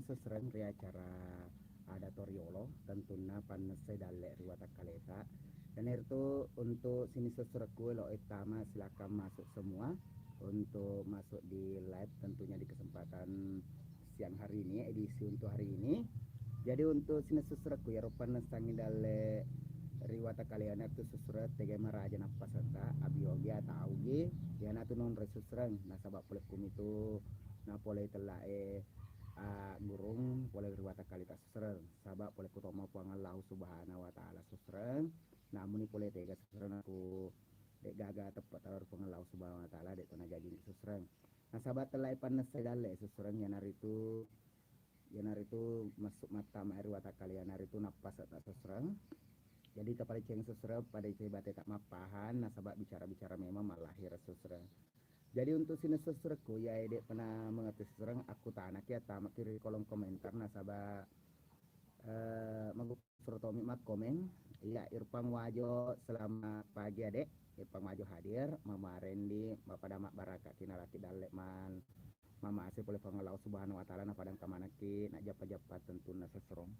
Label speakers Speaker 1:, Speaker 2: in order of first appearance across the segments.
Speaker 1: seseren ri acara ada toriolo tentunya panese dalle riwata kaleta dan itu untuk sini sesureku lo utama silakan masuk semua untuk masuk di live tentunya di kesempatan siang hari ini edisi untuk hari ini. Jadi untuk sini sesureku ya rupan sangi dalle riwata kalian itu susurat tege maraja napa serta abiogi atau augi ya natu non resusreng nasabak pulih itu na pole telah gurung boleh riwata kalita susreng sabak boleh kutoma puang Allah subhanahu wa ta'ala susreng namun ini boleh tega susreng aku dek gaga tepat talor puang Allah subhanahu wa ta'ala dek tenaga gini susreng nah sahabat telah panas sedale susreng yanar itu masuk mata air wata kalian hari itu napas tak susreng jadi kepada ceng susreng pada cebate tak mapahan nah sahabat bicara-bicara memang malahir susreng. Jadi untuk sini sesureku ya edek pernah mengerti seserang aku tak anak ya tamak kiri kolom komentar nasabah Surotomi mat komen ya Irfan Wajo selamat pagi adek Irfan Wajo hadir Mama Rendi Bapak Damak Baraka kina laki dalek man Mama Asih boleh pengelau subhanahu wa ta'ala na padang kamanaki nak japa-japa tentu na seserong.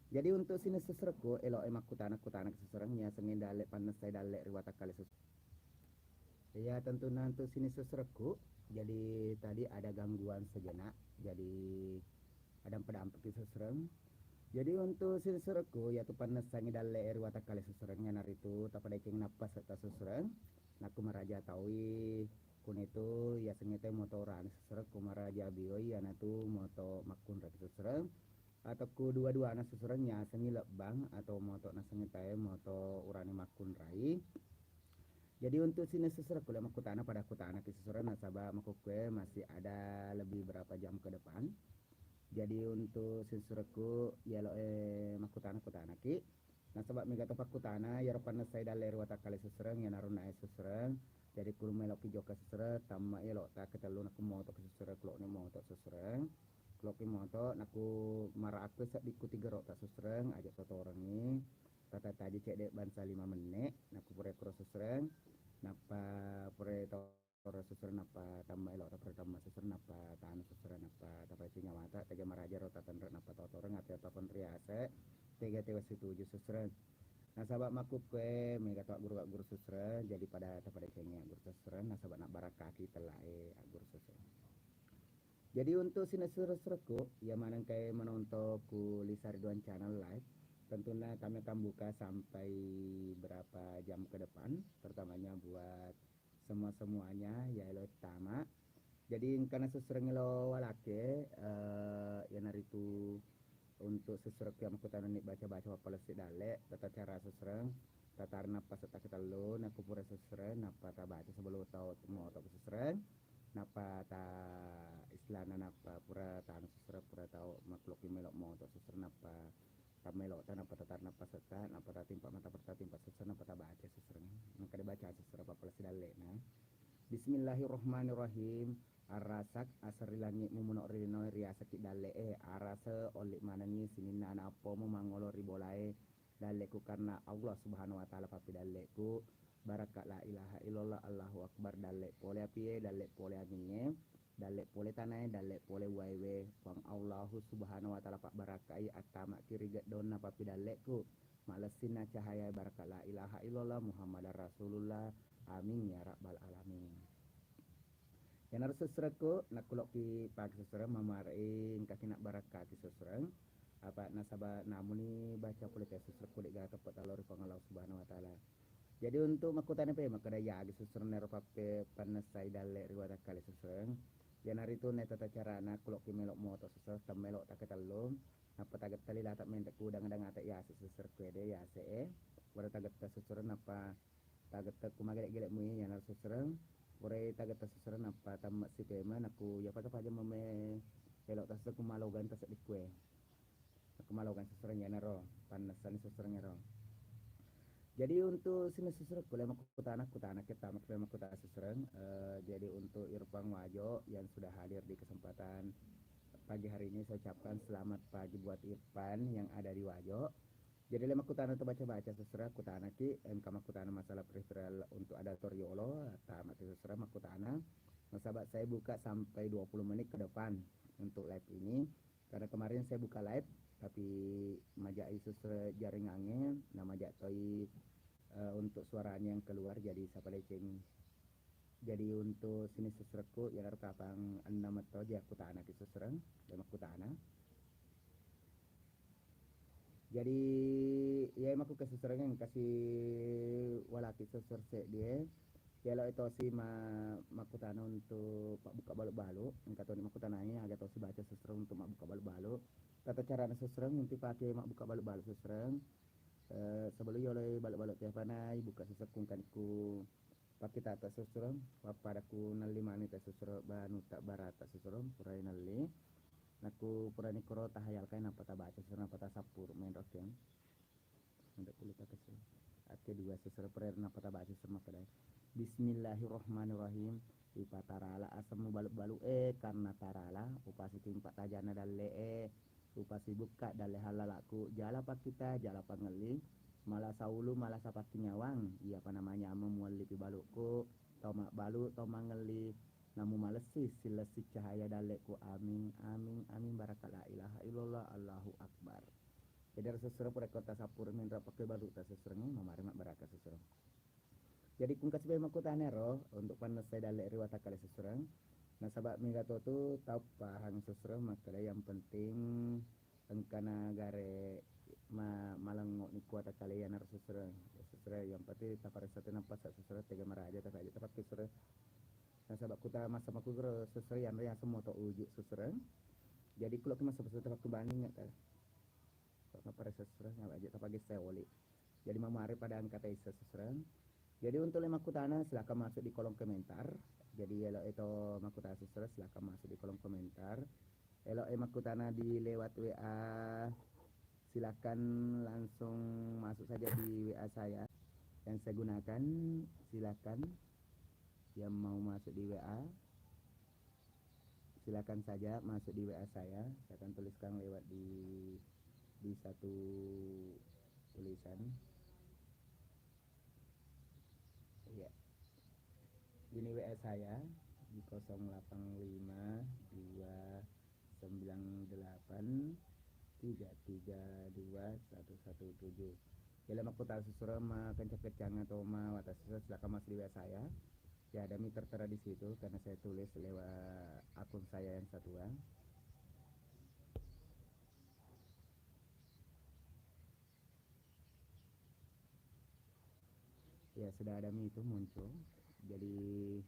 Speaker 1: Jadi untuk sini seserku elok emak kutanak seserangnya sengin dalek panas saya dalek riwata kali ya tentu nanti sini seserku. Jadi tadi ada gangguan sejenak. Jadi ada pedampak di seserang. Jadi untuk sini seserku yaitu panas sangi dalle riwata kali seserangnya nari itu tak pada ceng napas serta seserang. Naku maraja tawi kun itu ya sengite motoran seserang kumaraja bioi ya natu moto makun rak seserang atau ku dua-dua anak seserangnya sengi lebang atau moto nasengite moto urani makun rai. Jadi untuk sini sesuai kuliah makutana pada kutana kesesuaian nasabah makukwe masih ada lebih berapa jam ke depan. Jadi untuk sesuaiku ya lo makutana kutana ki. Nasabah mega topak kutana ya ropan saya daler wata kali sesuaian ya naruna sesuaian. Jadi kulu melok ki joka sesuaian tamma ya lo tak ketelu naku moto kesesuaian kulo ni moto sesuaian. Kulo ki moto naku mara aku sak dikuti gerok tak sesuaian ajak toto orang ni. Tata tadi cek dek bansa 5 menit naku pure kuro sesuaian. Napa pure toro susur napa tambah elok ta tambah susur napa tahan susur napa tapa singa mata tega maraja rota tanra napa totoro ngati ataupun riase tega tewa situju susur nah sahabat makuk kue mega tua guru susur jadi pada pada cengnya guru susur nah sahabat nak barakaki telah guru susur. Jadi untuk sinesurku ya manang kayak menonton ku Lisa Ridwan channel live tentunya kami akan buka sampai berapa jam ke depan pertamanya buat semuanya ya lo utama jadi karena sesereng lo walake ya nari itu untuk sesereng yang aku tanani baca-baca polisi dale tata cara sesereng tata napas tak kita lo aku pura sesereng napa tak baca sebelum tahu mau tahu sesereng napa ta istilahna napa pura tahan sesereng pura tahu makhluk melok mau tahu sesereng napa kamelo tanah patatar napa serta napa tatimpa mata pertatimpa susana pata baca susana maka dibaca susana papala sidale nah Bismillahirrahmanirrahim arasak asarilangi mumunok rino riasak dale arasa olik manani sinina apa mangolo ribolae daleku karena Allah subhanahu wa ta'ala papi daleku barakat la ilaha illallah Allahu akbar dalek pole apie dalek pole aninge dalek pole tanai dalek pole waiwe pang Allahu subhanahu wa ta'ala pak barakai atama kiri dona papi dalekku malesina cahaya barakat la ilaha illallah Muhammadar Rasulullah amin ya rabbal alamin. Yang harus sesuatu nak kulok ki pagi sesuatu mamarin kaki nak barakat sesuatu apa nasabah namuni baca politik sesuatu kulit gak tepat alor pang Allah subhanahu wa ta'ala. Jadi untuk makutane pe makada ya sesuatu nero pape panasai dalek riwata kali sesuatu yan hari itu net tata cara na kulok ki melok moto susah tam melok tak ketalum apa tagat tali lah tak mentek udang ata ya susur kwede ya wara tagat susur napa tagat ku magele-gele mu yan harus susur wara tagat susur napa tam si pema aku ya pada paja meme elok tas ku malogan tas dikwe aku malogan susurnya naro panasan susurnya ro. Jadi untuk sini seserang boleh makutana kita makutana seserang. Jadi untuk Irfan Wajo yang sudah hadir di kesempatan pagi hari ini saya ucapkan selamat pagi buat Irfan yang ada di Wajo. Jadi lema kutana itu baca-baca seserang kutana ki makutana masalah peripheral untuk ada toriolo tamat seserang makutana. Nah, sahabat saya buka sampai 20 menit ke depan untuk live ini. karena kemarin saya buka live tapi majak isu jaringannya nama majak toi untuk suaranya yang keluar jadi siapa leceng. Jadi untuk sini seserku ya harus kapang enam atau dia aku tak anak seserang dan aku tak anak. Jadi ya emang aku keseserangnya yang kasih walaki seserse dia. Kalau itu si makutana untuk pak buka baluk-baluk, yang kata ni makutananya agak tahu si baca seserang untuk mak buka baluk-baluk. Tata cara seserang nanti pakai mak buka baluk-baluk seserang. Sebelum yo oleh baluk-baluk tiap panai buka seserkung kan ku pakai tata seserang padaku nali mani ta seserang banu tak barata seserang purai nali. Naku purani koro tahayal kain apa ta baca seserang apa ta sapur main roken. Untuk kulit atas ate dua seserang purai apa ta baca seserang kedai. Bismillahirrahmanirrahim. Ipa tarala asam baluk-baluk karena tarala upasi timpak tajana dalle upasi buka dalle halalaku jala pak kita jala pangeli malah saulu malah sapaki nyawang iya apa namanya memuali pi balukku tomak balu tomang ngeli namu malesi silesi cahaya daleku amin amin amin barakat la ilaha illallah allahu akbar. Jadi seserang pada kota sapur mindra pakai baluk ta seserang mamare mak barakat seserang. Jadi kung kasih aku tanya roh untuk panas saya dalek riwata kali seserang. Nah sabak minggato tu tau pahang seserang makanya yang penting engkana gare malengok ni kuat kali yang harus seserang. Seserang yang penting tak pada satu nampak seserang tiga meraja tak aja tempat seserang. Nah sabak kuta masa aku gero seserang yang semua tau ujuk seserang. Jadi kalau kita masa tempat kebanding tak. Kalau pada seserang yang aja tak pagi saya wali. Jadi mamare pada angkat isa seserang. Jadi untuk lima kutana silakan masuk di kolom komentar. Jadi kalau itu makutana seserang silakan masuk di kolom komentar. Kalau makutana di lewat WA silakan langsung masuk saja di WA saya yang saya gunakan. Silakan yang mau masuk di WA silakan saja masuk di WA saya. Saya akan tuliskan lewat di satu tulisan. Ya. Ini WA saya di 0858332117. Kalau mau tahu sesuatu mah kencang-kencang atau mah watas silakan masuk di WA saya. Ya ada mi tertera di situ karena saya tulis lewat akun saya yang satuan. Ya sudah ada mi itu muncul. Jadi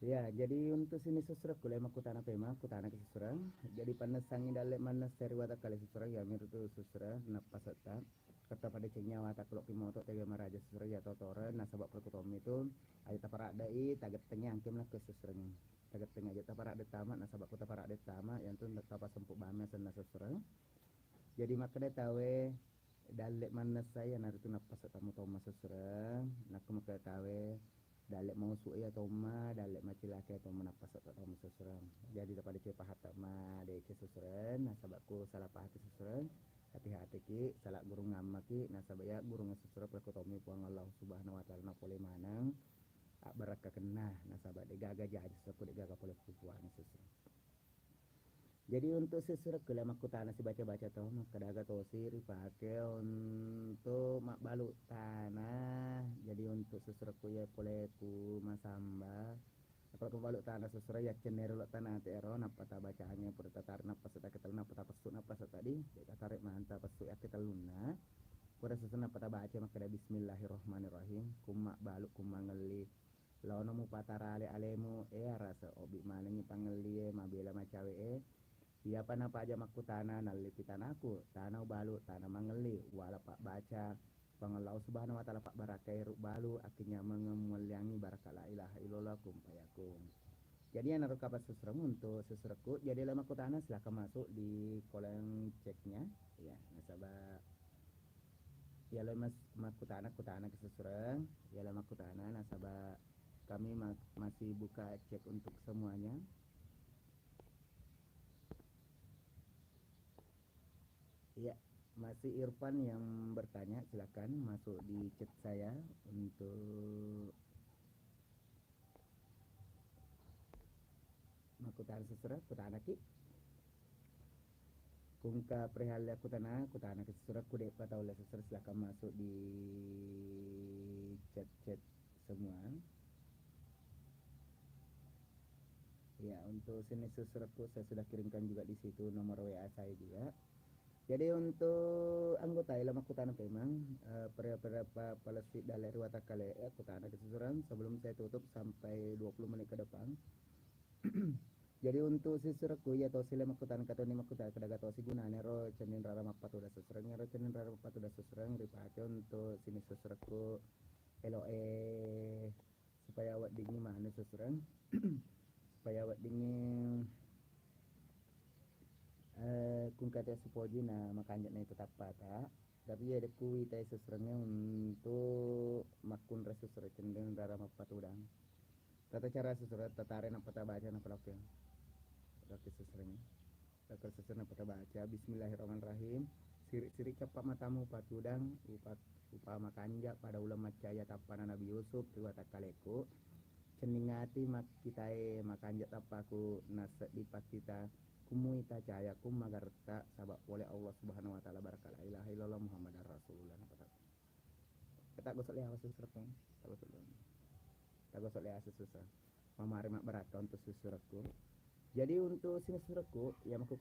Speaker 1: ya, jadi untuk sini seserang kulai makutana pema, kutana ke seserang. Jadi panas sangi dalek mana seri wata kali seserang ya mir tu seserang napasata. Kata pada cengnya wata kelok pimoto tega maraja seserang ya totoran nasabak perkutom itu aja taparak dai taget tengnya angkem lah ke seserang. Taget tengnya aja taparak de tamat nasabak kota parak de tamat yang tu tapa sempuk bame sen seserang. Jadi makanya tawe dalek mana saya naritu napasata mutoma seserang. Nak makanya tawe dalek mau suai atau ma dalek maci laki atau menapas atau seserang. Jadi daripada cepat hata ma de seserang nasabakku salah pahati seserang hati-hati ki salah guru ngamma ki nasabaya guru seserang perkotomi puang Allah subhanahu wa ta'ala napole manang baraka kena nasabak de gaga jadi seserang de gaga pole pupuan seserang. Jadi untuk seserang kelama ku tanah si baca-baca tau maka daga tosir dipakai untuk mak balut tanah. Jadi untuk seserang ku ya boleh ku masamba. Kalau ku balut tanah seserang ya cenderung tanah tero napa ta bacaannya pura tatar napa seta ketel napa ta pesuk napa tadi ya tarik mantap pesuk ya keteluna. Pura seserang napa ta baca maka da bismillahirrahmanirrahim kumak balut kumangeli. Lawan mu patarale alemu rasa obi manengi pangeli mabela macawe iya napa aja maku tanah naliti tanahku tanah balu tanah mangeli wala pak baca pangalau subhanahu wa ta'ala pak barakai ruk balu akhirnya mengemuliangi barakah la ilaha illallah kum payakum. Jadi yang naruh kabar seserang untuk seserku jadi lama ku tanah silakan masuk di kolom ceknya ya nasabah ya lama maku tanah ke seserang ya lama ku tanah nasabah kami masih buka cek untuk semuanya. Ya, masih Irfan yang bertanya, silakan masuk di chat saya untuk makutan seserah kutana ki kungka perihal kutana ki seserah kude patau le seserah silakan masuk di chat semua. Ya, untuk sini seserahku saya sudah kirimkan juga di situ nomor WA saya juga. Jadi untuk anggota ilmu kutana memang berapa palesi dalam riwata kale kutana kesusuran sebelum saya tutup sampai 20 menit ke depan. Jadi untuk sisirku ya to sila makutan kato ni makutan kadaga to siguna nero cenin rara mapatu da seserang nero cenin rara mapatu da seserang ripake untuk sini seserku supaya awak dingin mana seserang supaya awak dingin kung kata sepoji na makanjak na tetap pada tapi ya dekui tay seserangnya untuk makun rasa seserang cenderung rara mapatu dan tata cara seserang tatare na pata baca na pelaknya Oke seserangnya takal seserang pata baca bismillahirrahmanirrahim sirik-sirik cepat matamu patudang upama kanjak pada ulam macaya tapana Nabi Yusuf riwata kaleku ceningati mak kitae makanjak tapaku nasa dipak kita kumui ta caya kum magarta sabak oleh Allah Subhanahu wa taala barakala ilaha illallah Muhammadar Rasulullah kata gosok lihat seserang tak gosok lihat seserang mamari mak baraka untuk seserangku. Jadi untuk sini suratku yang aku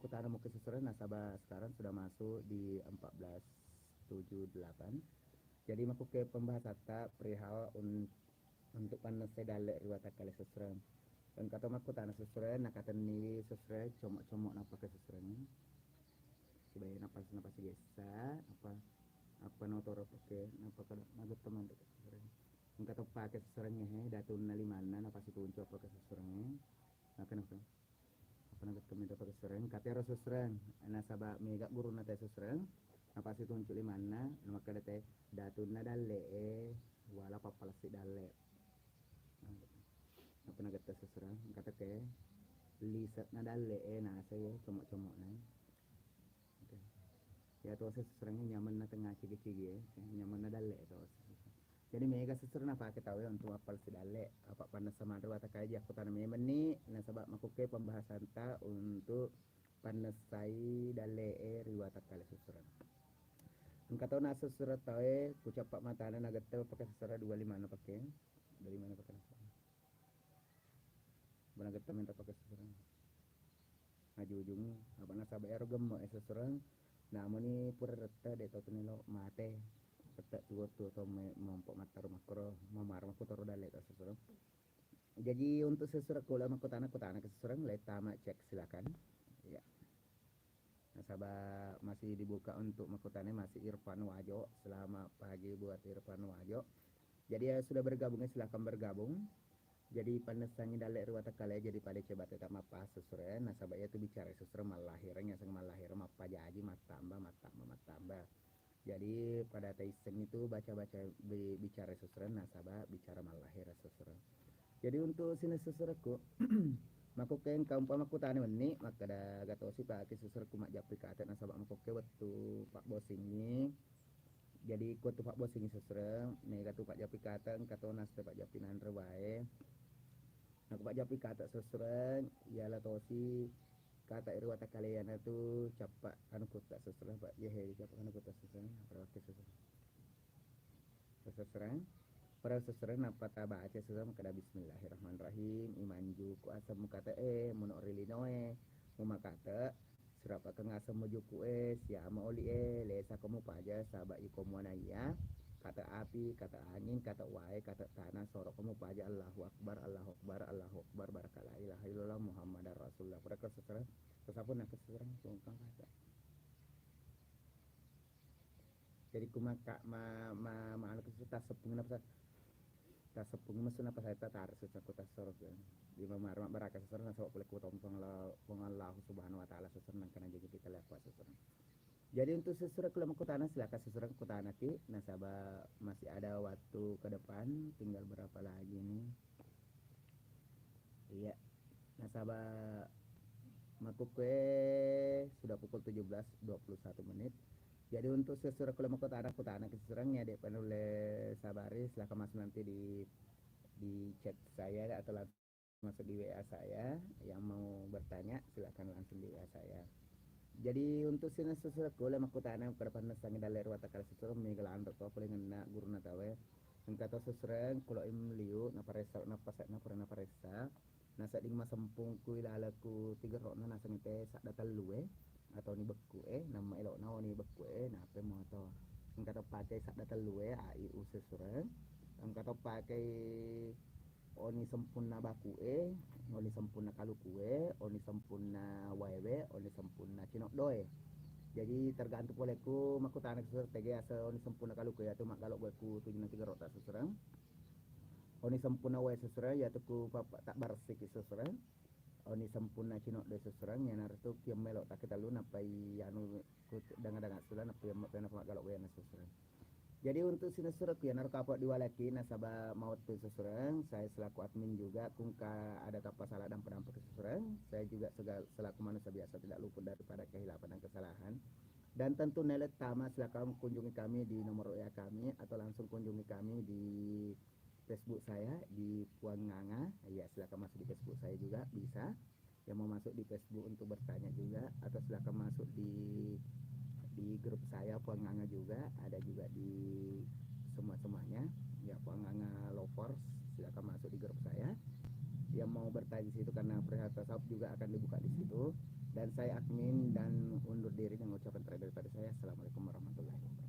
Speaker 1: tanam ke seserang nasabah sekarang sudah masuk di 1478. Jadi aku pembahasan perihal untuk panas sedalek riwata kali seserang. Dan kata aku tanah seserang nak kata ni seserang comok-comok napa ke seserang. Sebagai napas biasa apa notor pakai napa kada nagut teman dekat seserang. Kata pakai seserangnya datun nali mana napa situ uncu apa ke seserangnya. Kenapa? Apa nak kami dapat seserang? Kata seserang, nasabah mega guru nate seserang. Apa sih tuncul di mana? Nama kada teh datun nadalle wala papalasi dalle. Apa nak kata seserang? Kata ke liset nadalle nah saya comok-comok nah. Ya tuh seserangnya nyaman na tengah cigi-cigi nyaman nadalle tuh. Jadi mega seserna pakai tahu ya untuk apal sedale apa panas sama riwata kaji aku tanam ni nasabak makuke pembahasan ta untuk panas sai dale riwata kali seserna. Engkau na seserna tahu kucap pak matana nagatel pakai seserna 25 na pakai 25 na pakai benar gatel minta pakai seserna. Maju ujung apa nasabak erogem seserna namun ni pura reta de to nilo mate petak tua atau mempok matar makro mamar aku taruh dalek seserang. Jadi untuk seserang kula kutana ke seserang letama cek silakan ya. Nasabah masih dibuka untuk makutane masih Irfan Wajo selama pagi buat Irfan Wajo. Jadi ya sudah bergabungnya silakan bergabung. Jadi panesannya dalek riwata kale jadi pada coba tetap mapa seserang nasabah itu bicara seserang malahirnya sang malahir mapa jadi matambah. Jadi pada Taisen itu baca-baca bicara seserang nasabah bicara malahir seserang. Jadi untuk sini seserangku makuken kaum pamaku tani menni maka ada gato si pakai seserangku mak japri kata nasabah makuke waktu Pak Bos ini. Jadi kuat Pak Bos ini seserang nih katu Pak Japri kata kato nas Pak Japri nandre wae. Nak Pak Japri kata seserang ialah tosi kata riwata kalian itu capak anu kota seserang Pak Yehe capak anu kota seserang berarti seserang para seserang apa ta baca seserang kada bismillahirrahmanirrahim imanju ku asam kata mun Illinois muma kata serapa kang asam mujuku siama oli lesa kamu paja sabak ikomonaya kata api kata angin kata wae kata tanah sorok kamu paja Allahu akbar Allahu akbar Allahu akbar barakala ilaha illallah Muhammadar Rasulullah pada seserang kesapun nak seserang tungkang kata. Jadi kumaka anu kita sepung apa ta sepung mesun apa saya tar secara kota sorok di mamar baraka seserang sabak boleh ku tompong Allah Subhanahu wa taala seserang kana jadi kita lepas seserang. Jadi untuk seserang kalau mau tanah silakan seserang ke tanah ki nasabah masih ada waktu ke depan tinggal berapa lagi nih. Iya nasabah makuke sudah pukul 17.21 menit. Jadi untuk seserang kalau mau tanah seserangnya dek penulis sabari silakan masuk nanti di chat saya atau masuk di WA saya. Yang mau bertanya silakan langsung di WA saya. Jadi untuk sini sesuatu lema kutana ke depan sangi daler wata kala sesuatu migalan to paling na guru na tawe engkata sesuatu kalau im liu na paresa na pasak na pura na paresa na sa ding masampung ku ilala ku tiga rokna na sangite sak datal luwe atau ni beku nama elok na ni beku na pe mo to engkata pakai sak datal luwe ai u sesuatu engkata pakai oni sempurna baku oni sempurna kaluku oni sempurna waewe oni sempurna cinok doe jadi tergantung poleku maku tanak susur tege asa oni sempurna kaluku ya tu mak galok baku 7 3 rota susurang oni sempurna wae susurang ya tu ku papa tak barsik susurang oni sempurna cinok doe susurang ya nartu kiam melok tak kita lu napai anu dangan-dangan sulan napai mak galok wae na susurang. Jadi untuk sinusura ku yanar kapok diwalaki nasabah maut ke sesurang, saya selaku admin juga kungka ada kapal salah dan pendamping sesurang, saya juga selaku manusia biasa tidak luput daripada kehilapan dan kesalahan. Dan tentu nelet tama silakan kunjungi kami di nomor WA kami atau langsung kunjungi kami di Facebook saya di Puang Nganga. Ya silakan masuk di Facebook saya juga bisa. Yang mau masuk di Facebook untuk bertanya juga atau silakan masuk di grup saya Puang Nganga juga ada juga di semuanya ya Puang Nganga Lovers silakan masuk di grup saya yang mau bertanya di situ karena perihal tasawuf juga akan dibuka di situ dan saya admin dan undur diri mengucapkan terakhir daripada saya. Assalamualaikum warahmatullahi wabarakatuh.